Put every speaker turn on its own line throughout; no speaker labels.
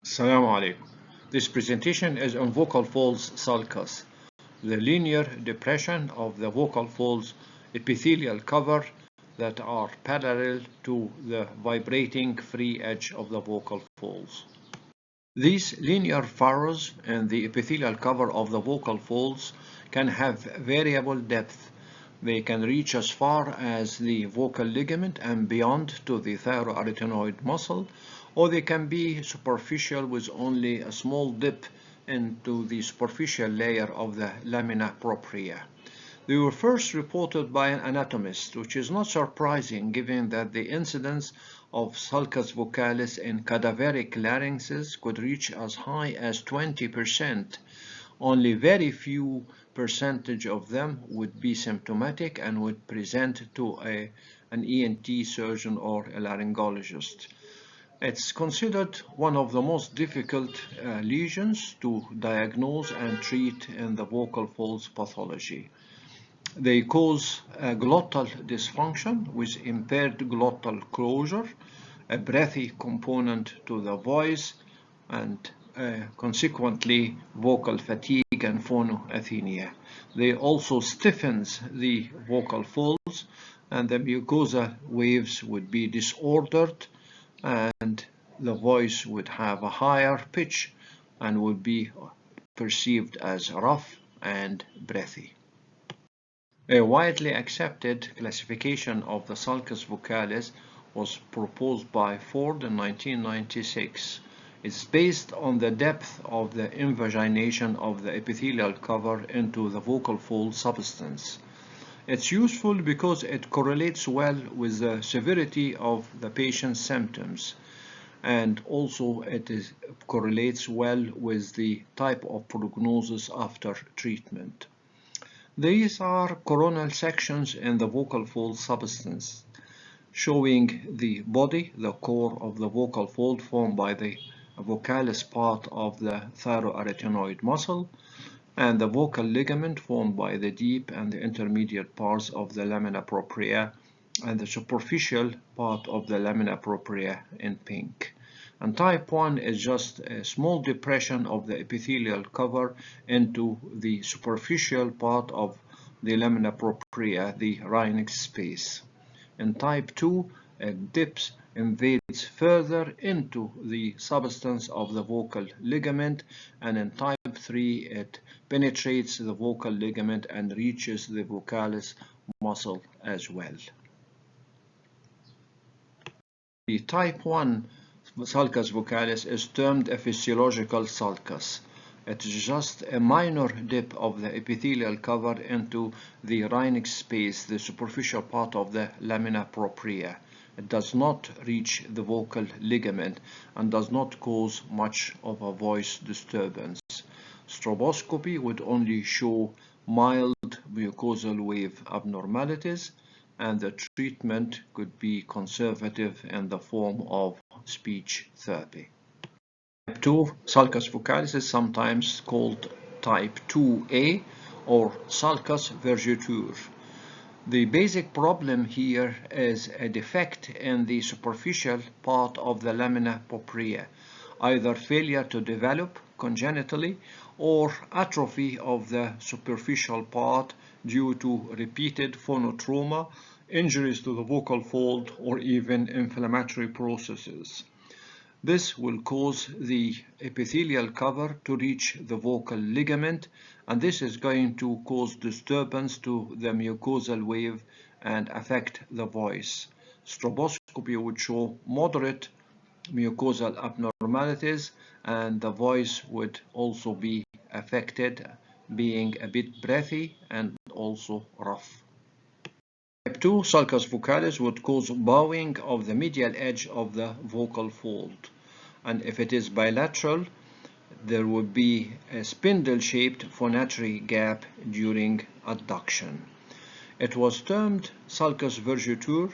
Assalamu alaikum. This presentation is on vocal folds sulcus, the linear depression of the vocal folds epithelial cover that are parallel to the vibrating free edge of the vocal folds. These linear furrows in the epithelial cover of the vocal folds can have variable depth. They can reach as far as the vocal ligament and beyond to the thyroarytenoid muscle, or they can be superficial with only a small dip into the superficial layer of the lamina propria. They were first reported by an anatomist, which is not surprising given that the incidence of sulcus vocalis in cadaveric larynxes could reach as high as 20%. Only very few percentage of them would be symptomatic and would present to an ENT surgeon or a laryngologist. It's considered one of the most difficult lesions to diagnose and treat in the vocal folds pathology. They cause glottal dysfunction with impaired glottal closure, a breathy component to the voice, and consequently vocal fatigue and phonoathenia. They also stiffens the vocal folds, and the mucosal waves would be disordered, and the voice would have a higher pitch and would be perceived as rough and breathy. A widely accepted classification of the sulcus vocalis was proposed by Ford in 1996. It's based on the depth of the invagination of the epithelial cover into the vocal fold substance. It's useful because it correlates well with the severity of the patient's symptoms, and also correlates well with the type of prognosis after treatment. These are coronal sections in the vocal fold substance, showing the body, the core of the vocal fold formed by the vocalis part of the thyroarytenoid muscle, and the vocal ligament formed by the deep and the intermediate parts of the lamina propria, and the superficial part of the lamina propria in pink. And type 1 is just a small depression of the epithelial cover into the superficial part of the lamina propria, the rhinx space. In type 2, it dips, invades further into the substance of the vocal ligament, and in type 3, it penetrates the vocal ligament and reaches the vocalis muscle as well. The type 1 sulcus vocalis is termed a physiological sulcus. It is just a minor dip of the epithelial cover into the rhinx space, the superficial part of the lamina propria. It does not reach the vocal ligament and does not cause much of a voice disturbance. Stroboscopy would only show mild mucosal wave abnormalities, and the treatment could be conservative in the form of speech therapy. Type 2 sulcus vocalis is sometimes called type 2A or sulcus vergeture. The basic problem here is a defect in the superficial part of the lamina propria, either failure to develop congenitally or atrophy of the superficial part due to repeated phonotrauma, injuries to the vocal fold, or even inflammatory processes. This will cause the epithelial cover to reach the vocal ligament, and this is going to cause disturbance to the mucosal wave and affect the voice. Stroboscopy would show moderate mucosal abnormalities, and the voice would also be affected, being a bit breathy and also rough. Type 2 sulcus vocalis would cause bowing of the medial edge of the vocal fold, and if it is bilateral, there would be a spindle-shaped phonatory gap during adduction. It was termed sulcus vergeture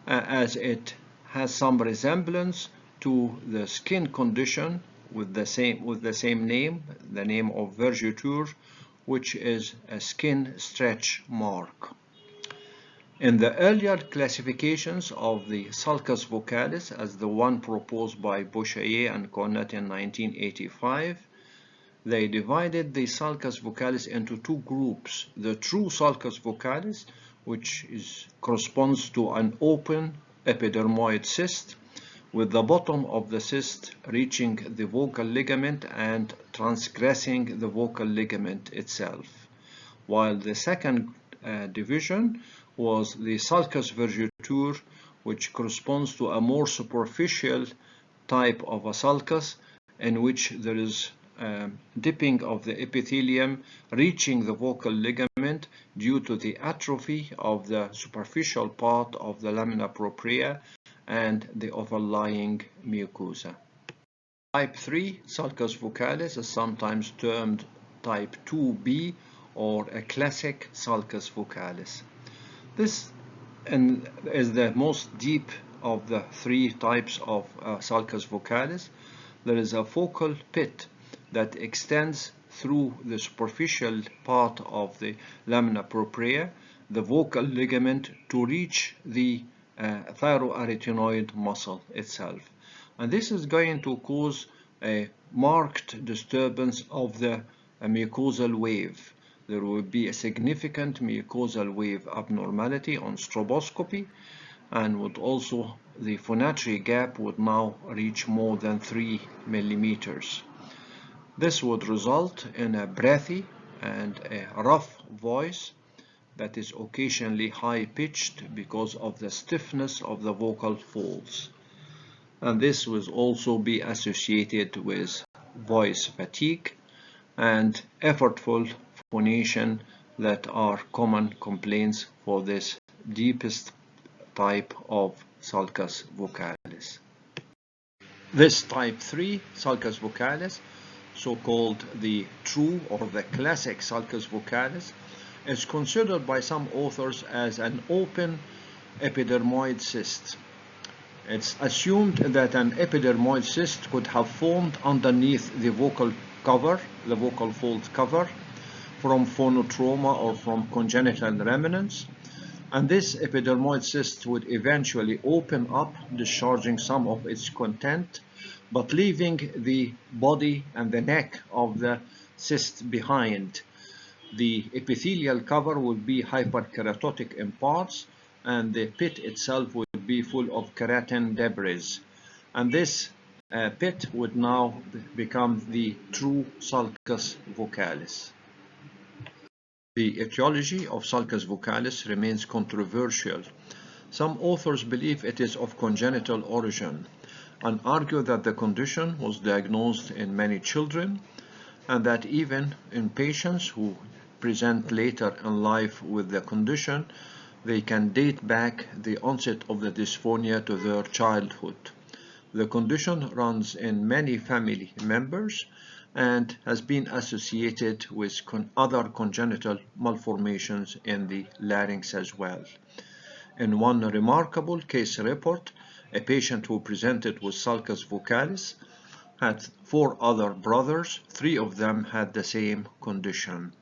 as it has some resemblance to the skin condition with the same name, the name of vergeture, which is a skin stretch mark. In the earlier classifications of the Sulcus Vocalis, as the one proposed by Boucher and Cornett in 1985, they divided the Sulcus Vocalis into two groups: the true Sulcus Vocalis, which corresponds to an open epidermoid cyst, with the bottom of the cyst reaching the vocal ligament and transgressing the vocal ligament itself, while the second division was the sulcus vergeture, which corresponds to a more superficial type of a sulcus in which there is dipping of the epithelium reaching the vocal ligament due to the atrophy of the superficial part of the lamina propria and the overlying mucosa. Type 3 sulcus vocalis is sometimes termed type 2b or a classic sulcus vocalis. This is the most deep of the three types of sulcus vocalis. There is a focal pit that extends through the superficial part of the lamina propria, the vocal ligament, to reach the thyroarytenoid muscle itself. And this is going to cause a marked disturbance of the mucosal wave. There will be a significant mucosal wave abnormality on stroboscopy, and would also the phonatory gap would now reach more than 3 millimeters. This would result in a breathy and a rough voice that is occasionally high-pitched because of the stiffness of the vocal folds. And this will also be associated with voice fatigue and effortful phonation that are common complaints for this deepest type of sulcus vocalis. This type 3 sulcus vocalis, so-called the true or the classic sulcus vocalis, is considered by some authors as an open epidermoid cyst. It's assumed that an epidermoid cyst could have formed underneath the vocal cover, the vocal fold cover, from phonotrauma or from congenital remnants, and this epidermoid cyst would eventually open up, discharging some of its content, but leaving the body and the neck of the cyst behind. The epithelial cover would be hyperkeratotic in parts, and the pit itself would be full of keratin debris. And this pit would now become the true sulcus vocalis. The etiology of sulcus vocalis remains controversial. Some authors believe it is of congenital origin and argue that the condition was diagnosed in many children, and that even in patients who present later in life with the condition, they can date back the onset of the dysphonia to their childhood. The condition runs in many family members and has been associated with other congenital malformations in the larynx as well. In one remarkable case report, a patient who presented with sulcus vocalis had 4 other brothers. 3 of them had the same condition.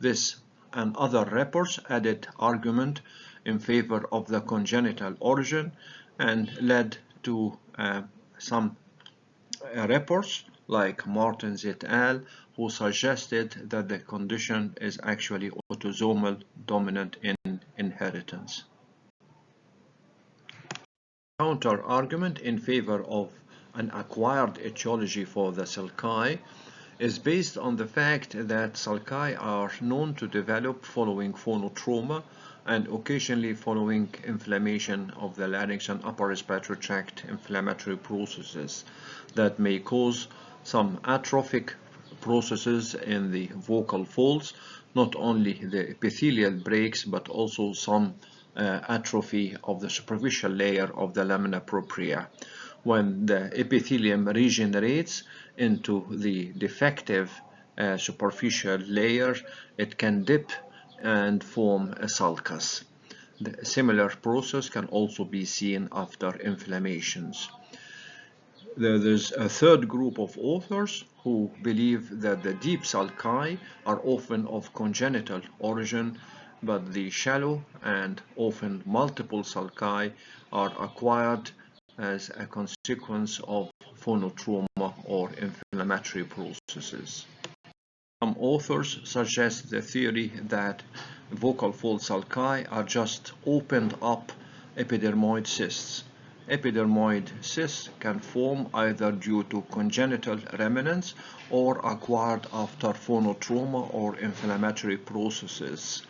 This and other reports added argument in favor of the congenital origin and led to some reports like Martins et al., who suggested that the condition is actually autosomal dominant in inheritance. Counter-argument in favor of an acquired etiology for the sulci is based on the fact that sulci are known to develop following phonotrauma and occasionally following inflammation of the larynx and upper respiratory tract inflammatory processes that may cause some atrophic processes in the vocal folds, not only the epithelial breaks but also some atrophy of the superficial layer of the lamina propria. When the epithelium regenerates into the defective superficial layer, it can dip and form a sulcus. The similar process can also be seen after inflammations. There's a third group of authors who believe that the deep sulci are often of congenital origin but the shallow and often multiple sulci are acquired as a consequence of phonotrauma or inflammatory processes. Some authors suggest the theory that vocal fold sulci are just opened up epidermoid cysts. Epidermoid cysts can form either due to congenital remnants or acquired after phonotrauma or inflammatory processes.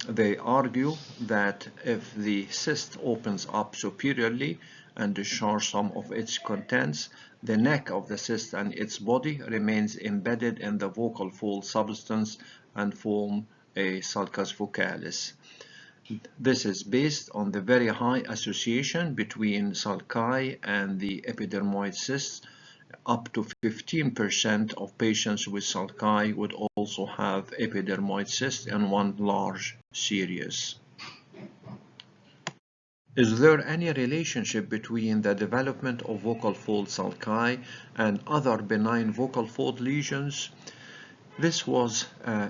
They argue that if the cyst opens up superiorly and discharges some of its contents, the neck of the cyst and its body remains embedded in the vocal fold substance and form a sulcus vocalis. This is based on the very high association between sulci and the epidermoid cysts. Up to 15% of patients with sulci would also have epidermoid cysts in one large series. Is there any relationship between the development of vocal fold sulci and other benign vocal fold lesions? This was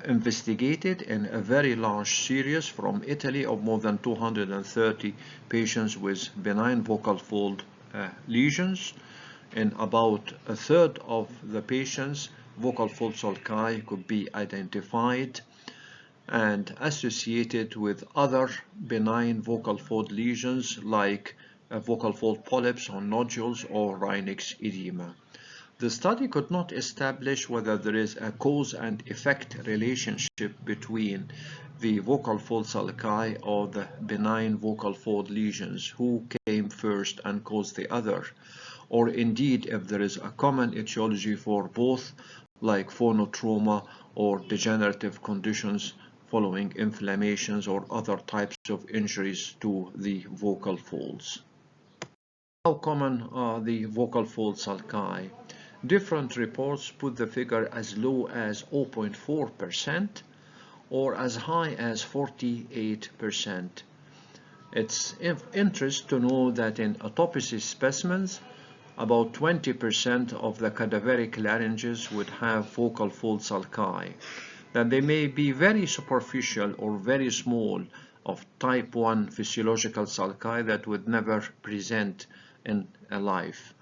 investigated in a very large series from Italy of more than 230 patients with benign vocal fold lesions. In about a third of the patients, vocal fold sulci could be identified and associated with other benign vocal fold lesions like vocal fold polyps or nodules or Reinig's edema. The study could not establish whether there is a cause and effect relationship between the vocal fold sulci or the benign vocal fold lesions, who came first and caused the other, or indeed if there is a common etiology for both, like phonotrauma or degenerative conditions following inflammations or other types of injuries to the vocal folds. How common are the vocal fold sulci? Different reports put the figure as low as 0.4% or as high as 48%. It's of interest to know that in autopsy specimens, about 20% of the cadaveric larynges would have vocal fold sulci. That they may be very superficial or very small of type 1 physiological sulci that would never present in a life.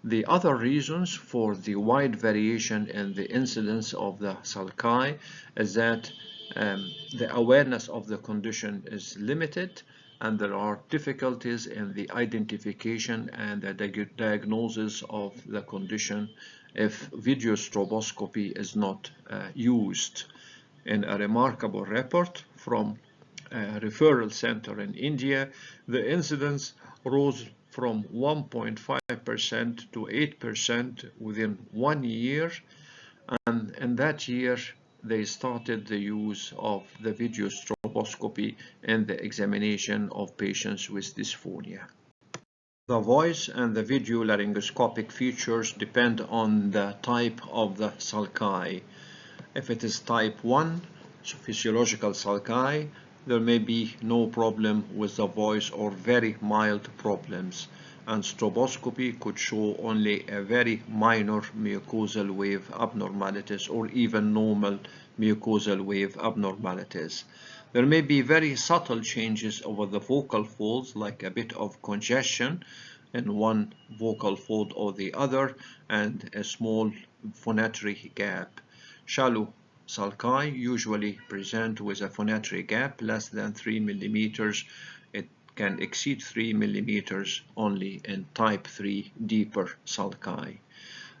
The other reasons for the wide variation in the incidence of the sulci is that the awareness of the condition is limited and there are difficulties in the identification and the diagnosis of the condition if video stroboscopy is not used. In a remarkable report from a referral center in India, the incidence rose from 1.5% to 8% within 1 year, and in that year they started the use of the video stroboscopy in the examination of patients with dysphonia. The voice and the video laryngoscopic features depend on the type of the sulci. If it is type 1, so physiological sulci, there may be no problem with the voice or very mild problems, and stroboscopy could show only a very minor mucosal wave abnormalities or even normal mucosal wave abnormalities. There may be very subtle changes over the vocal folds, like a bit of congestion in one vocal fold or the other and a small phonatory gap. Shallow sulci usually present with a phonatory gap less than 3 millimeters. It can exceed 3 millimeters only in type 3 deeper sulci.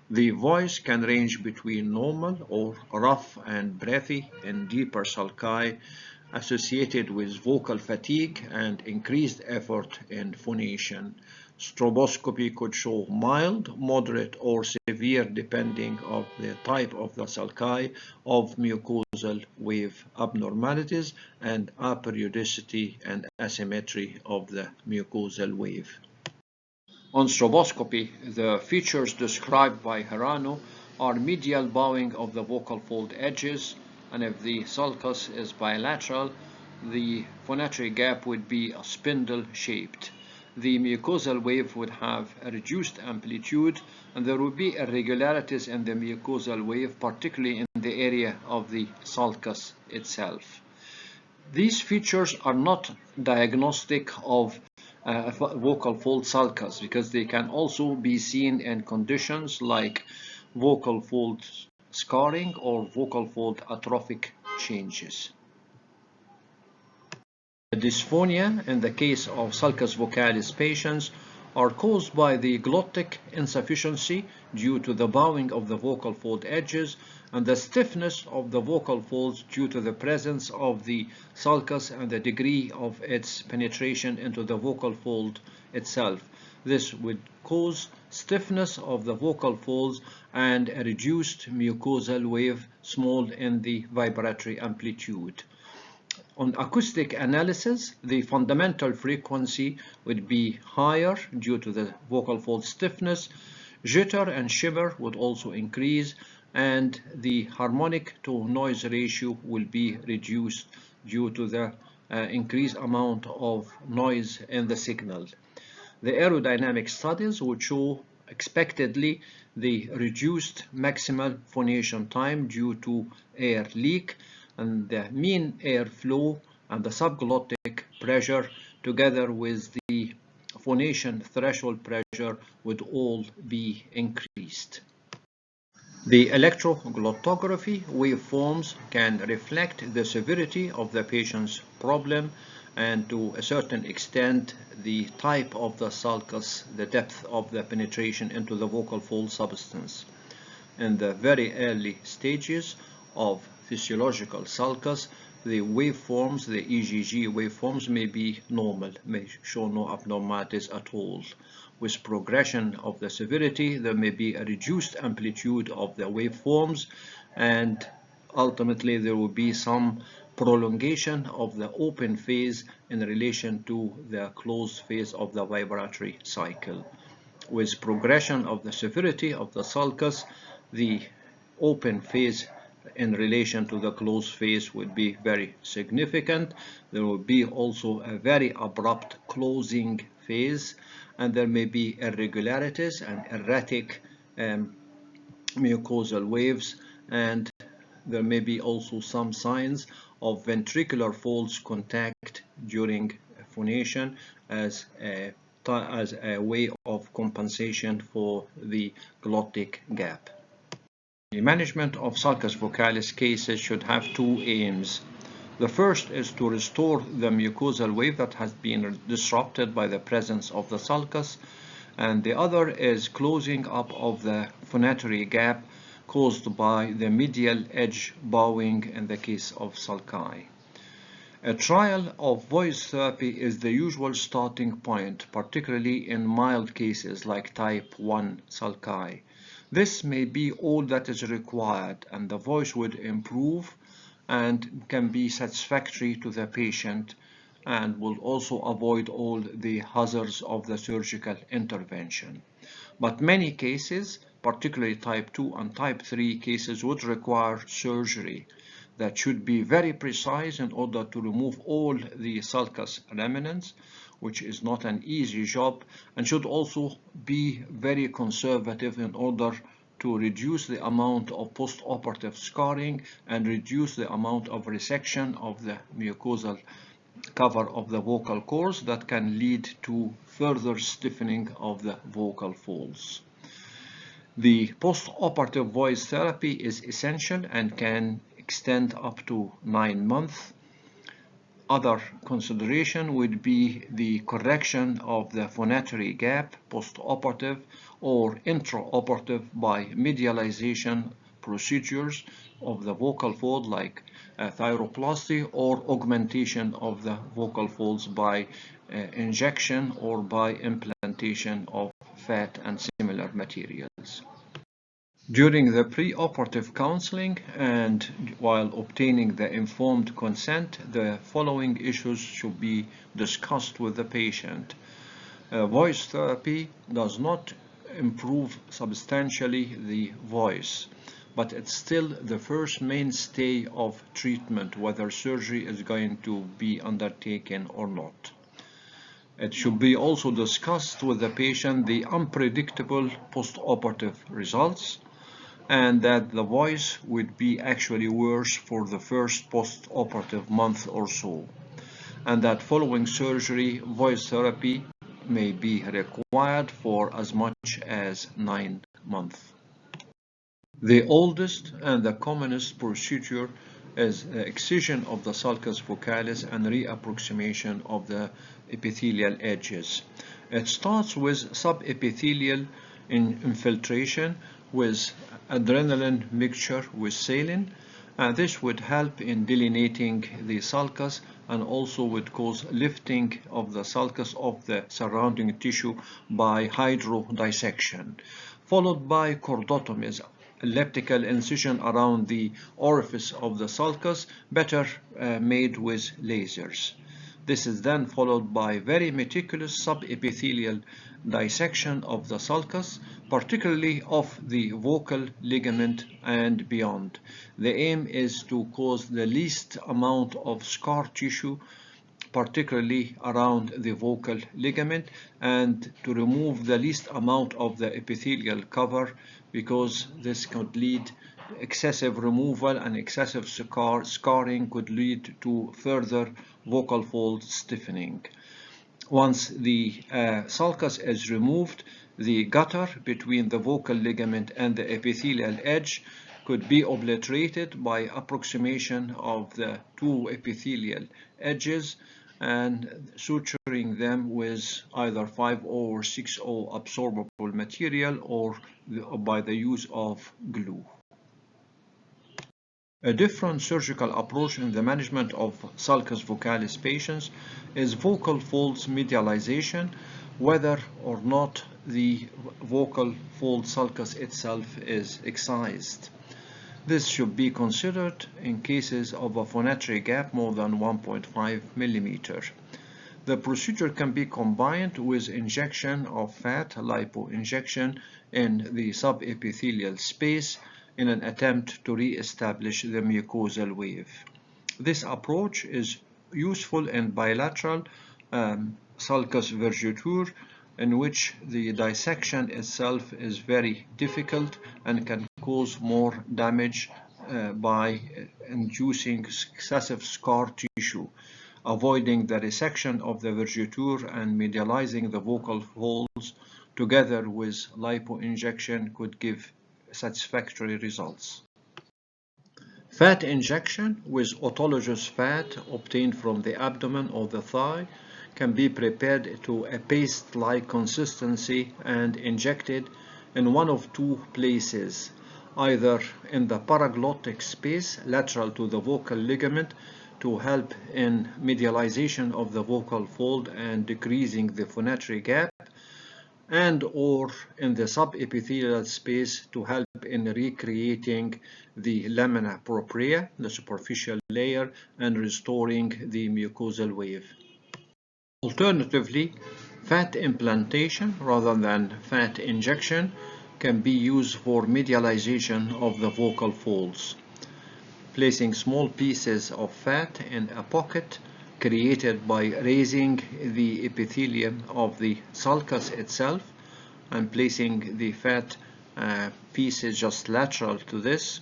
The voice can range between normal or rough and breathy in deeper sulci associated with vocal fatigue and increased effort in phonation. Stroboscopy could show mild, moderate, or severe depending on the type of the sulci of mucosal wave abnormalities and aperiodicity and asymmetry of the mucosal wave. On stroboscopy, the features described by Hirano are medial bowing of the vocal fold edges, and if the sulcus is bilateral, the phonatory gap would be spindle-shaped. The mucosal wave would have a reduced amplitude, and there would be irregularities in the mucosal wave, particularly in the area of the sulcus itself. These features are not diagnostic of vocal fold sulcus because they can also be seen in conditions like vocal fold scarring or vocal fold atrophic changes. Dysphonia in the case of sulcus vocalis patients are caused by the glottic insufficiency due to the bowing of the vocal fold edges and the stiffness of the vocal folds due to the presence of the sulcus and the degree of its penetration into the vocal fold itself. This would cause stiffness of the vocal folds and a reduced mucosal wave small in the vibratory amplitude. On acoustic analysis, the fundamental frequency would be higher due to the vocal fold stiffness. Jitter and shimmer would also increase, and the harmonic to noise ratio will be reduced due to the increased amount of noise in the signal. The aerodynamic studies would show expectedly the reduced maximal phonation time due to air leak, and the mean airflow and the subglottic pressure together with the phonation threshold pressure would all be increased. The electroglottography waveforms can reflect the severity of the patient's problem and to a certain extent the type of the sulcus, the depth of the penetration into the vocal fold substance. In the very early stages of physiological sulcus, the waveforms, the EGG waveforms may be normal, may show no abnormalities at all. With progression of the severity, there may be a reduced amplitude of the waveforms, and ultimately there will be some prolongation of the open phase in relation to the closed phase of the vibratory cycle. With progression of the severity of the sulcus, the open phase in relation to the closed phase would be very significant. There will be also a very abrupt closing phase, and there may be irregularities and erratic mucosal waves, and there may be also some signs of ventricular folds contact during phonation as a way of compensation for the glottic gap. The management of sulcus vocalis cases should have two aims. The first is to restore the mucosal wave that has been disrupted by the presence of the sulcus, and the other is closing up of the phonatory gap caused by the medial edge bowing in the case of sulci. A trial of voice therapy is the usual starting point, particularly in mild cases like type 1 sulci. This may be all that is required, and the voice would improve and can be satisfactory to the patient and will also avoid all the hazards of the surgical intervention. But many cases, particularly type 2 and type 3 cases, would require surgery that should be very precise in order to remove all the sulcus remnants, which is not an easy job, and should also be very conservative in order to reduce the amount of post-operative scarring and reduce the amount of resection of the mucosal cover of the vocal cords that can lead to further stiffening of the vocal folds. The post-operative voice therapy is essential and can extend up to 9 months. Other consideration would be the correction of the phonatory gap post-operative or intraoperative by medialization procedures of the vocal fold like Thyroplasty or augmentation of the vocal folds by injection or by implantation of fat and similar materials. During the preoperative counseling and while obtaining the informed consent, the following issues should be discussed with the patient. Voice therapy does not improve substantially the voice, but it's still the first mainstay of treatment, whether surgery is going to be undertaken or not. It should be also discussed with the patient the unpredictable post-operative results, and that the voice would be actually worse for the first post-operative month or so, and that following surgery, voice therapy may be required for as much as 9 months. The oldest and the commonest procedure is the excision of the sulcus vocalis and reapproximation of the epithelial edges. It starts with subepithelial infiltration with adrenaline mixture with saline. This would help in delineating the sulcus and also would cause lifting of the sulcus of the surrounding tissue by hydrodissection, followed by chordotomies, elliptical incision around the orifice of the sulcus, better made with lasers. This is then followed by very meticulous subepithelial dissection of the sulcus, particularly of the vocal ligament and beyond. The aim is to cause the least amount of scar tissue, particularly around the vocal ligament, and to remove the least amount of the epithelial cover, because this could lead excessive removal and excessive scarring could lead to further vocal fold stiffening. Once the sulcus is removed, the gutter between the vocal ligament and the epithelial edge could be obliterated by approximation of the two epithelial edges and suturing them with either 5-0 or 6-0 absorbable material or by the use of glue. A different surgical approach in the management of sulcus vocalis patients is vocal folds medialization, whether or not the vocal fold sulcus itself is excised. This should be considered in cases of a phonatory gap more than 1.5 millimeter. The procedure can be combined with injection of fat, lipo-injection, in the subepithelial space in an attempt to re-establish the mucosal wave. This approach is useful in bilateral sulcus vergeture, in which the dissection itself is very difficult and can cause more damage by inducing excessive scar tissue. Avoiding the resection of the vergeture and medializing the vocal folds together with lipo-injection could give satisfactory results. Fat injection with autologous fat obtained from the abdomen or the thigh can be prepared to a paste-like consistency and injected in one of two places, either in the paraglottic space lateral to the vocal ligament to help in medialization of the vocal fold and decreasing the phonatory gap, and or in the subepithelial space to help in recreating the lamina propria, the superficial layer, and restoring the mucosal wave. Alternatively, fat implantation rather than fat injection can be used for medialization of the vocal folds. Placing small pieces of fat in a pocket created by raising the epithelium of the sulcus itself and placing the fat pieces just lateral to this,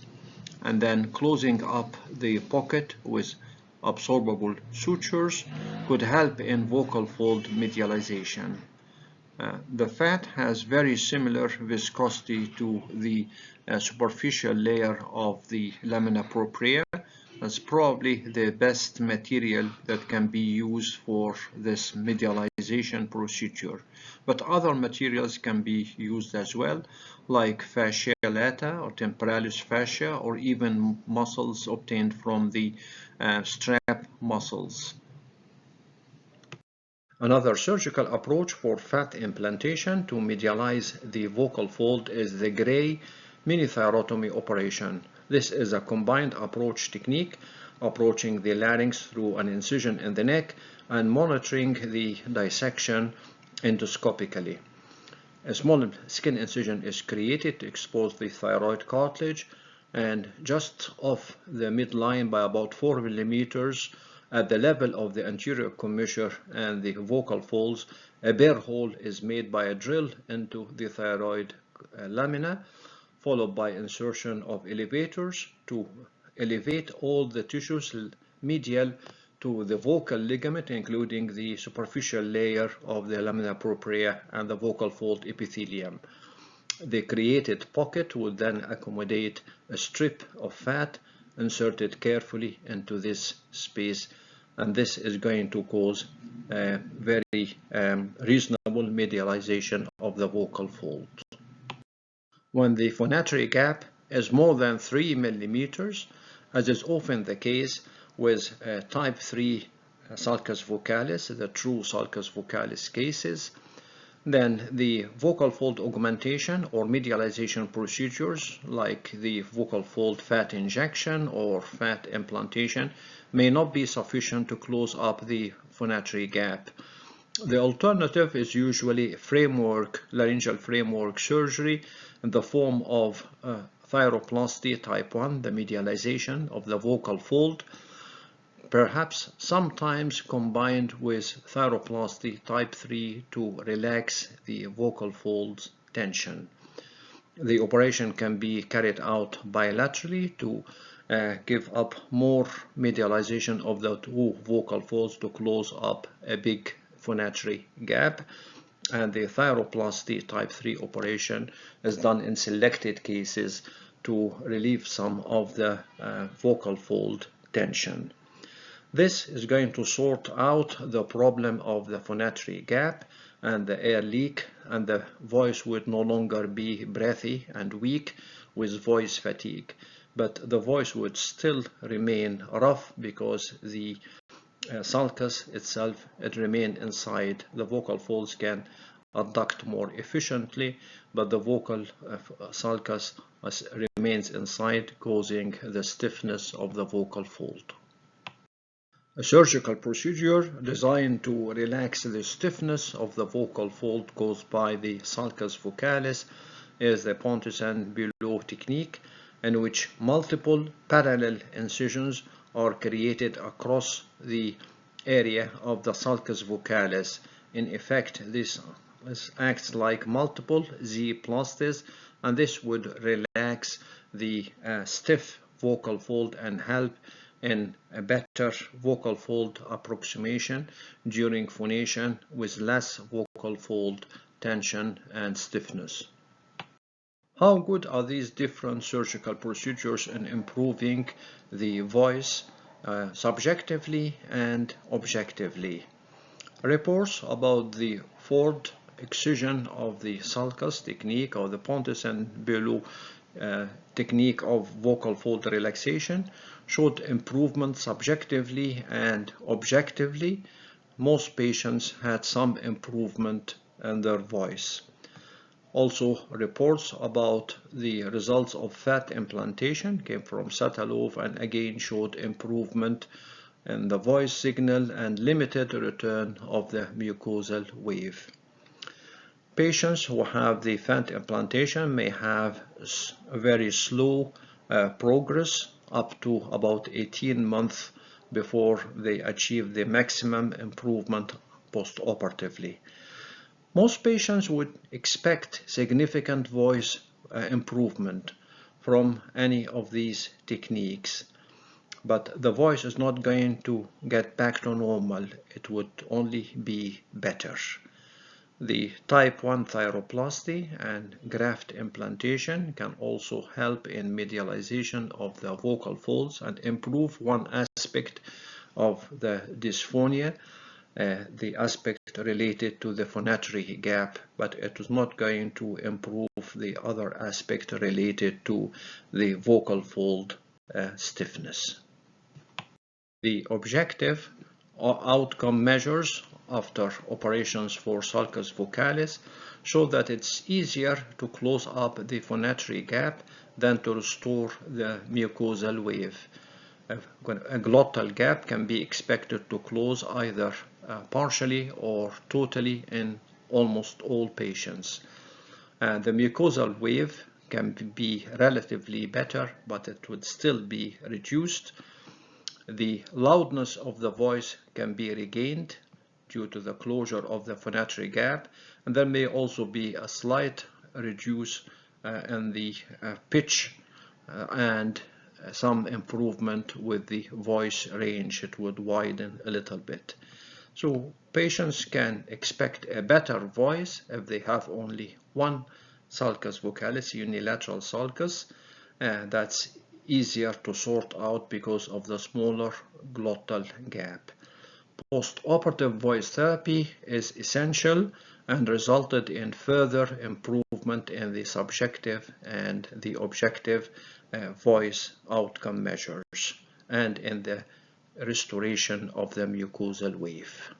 and then closing up the pocket with absorbable sutures could help in vocal fold medialization. The fat has very similar viscosity to the superficial layer of the lamina propria. That's probably the best material that can be used for this medialization procedure. But other materials can be used as well, like fascia lata or temporalis fascia, or even muscles obtained from the strap muscles. Another surgical approach for fat implantation to medialize the vocal fold is the Gray mini-thyrotomy operation. This is a combined approach technique, approaching the larynx through an incision in the neck and monitoring the dissection endoscopically. A small skin incision is created to expose the thyroid cartilage, and just off the midline by about 4 millimeters at the level of the anterior commissure and the vocal folds, a bare hole is made by a drill into the thyroid lamina, followed by insertion of elevators to elevate all the tissues medial to the vocal ligament, including the superficial layer of the lamina propria and the vocal fold epithelium. The created pocket will then accommodate a strip of fat inserted carefully into this space, and this is going to cause a very reasonable medialization of the vocal fold. When the phonatory gap is more than 3 millimeters, as is often the case with type 3 sulcus vocalis, the true sulcus vocalis cases, then the vocal fold augmentation or medialization procedures like the vocal fold fat injection or fat implantation may not be sufficient to close up the phonatory gap. The alternative is usually laryngeal framework surgery in the form of thyroplasty type 1, the medialization of the vocal fold, perhaps sometimes combined with thyroplasty type 3 to relax the vocal fold's tension. The operation can be carried out bilaterally to give up more medialization of the two vocal folds to close up a big phonatory gap, and the thyroplasty type 3 operation is done in selected cases to relieve some of the vocal fold tension. This is going to sort out the problem of the phonatory gap and the air leak, and the voice would no longer be breathy and weak with voice fatigue, but the voice would still remain rough because the sulcus itself, it remained inside. The vocal folds can adduct more efficiently, but the vocal sulcus remains inside, causing the stiffness of the vocal fold. A surgical procedure designed to relax the stiffness of the vocal fold caused by the sulcus vocalis is the Pontes and Behlau technique, in which multiple parallel incisions are created across the area of the sulcus vocalis. In effect, this acts like multiple Z-plasties, and this would relax the stiff vocal fold and help in a better vocal fold approximation during phonation with less vocal fold tension and stiffness. How good are these different surgical procedures in improving the voice subjectively and objectively? Reports about the Ford excision of the sulcus technique or the Pontes and Behlau technique of vocal fold relaxation showed improvement subjectively and objectively. Most patients had some improvement in their voice. Also, reports about the results of fat implantation came from Satalov and again showed improvement in the voice signal and limited return of the mucosal wave. Patients who have the fat implantation may have a very slow progress up to about 18 months before they achieve the maximum improvement post-operatively. Most patients would expect significant voice improvement from any of these techniques, but the voice is not going to get back to normal. It would only be better. The type 1 thyroplasty and graft implantation can also help in medialization of the vocal folds and improve one aspect of the dysphonia, the aspect related to the phonatory gap, but it is not going to improve the other aspect related to the vocal fold stiffness. The objective outcome measures after operations for sulcus vocalis show that it's easier to close up the phonatory gap than to restore the mucosal wave. A glottal gap can be expected to close either partially or totally in almost all patients. The mucosal wave can be relatively better, but it would still be reduced. The loudness of the voice can be regained due to the closure of the phonatory gap, and there may also be a slight reduce in the pitch and some improvement with the voice range. It would widen a little bit. So patients can expect a better voice if they have only one sulcus vocalis, unilateral sulcus. That's easier to sort out because of the smaller glottal gap. Post-operative voice therapy is essential and resulted in further improvement in the subjective and the objective voice outcome measures and in the restoration of the mucosal wave.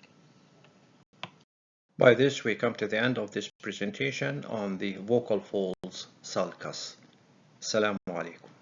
By this, we come to the end of this presentation on the vocal folds sulcus. Assalamu alaikum.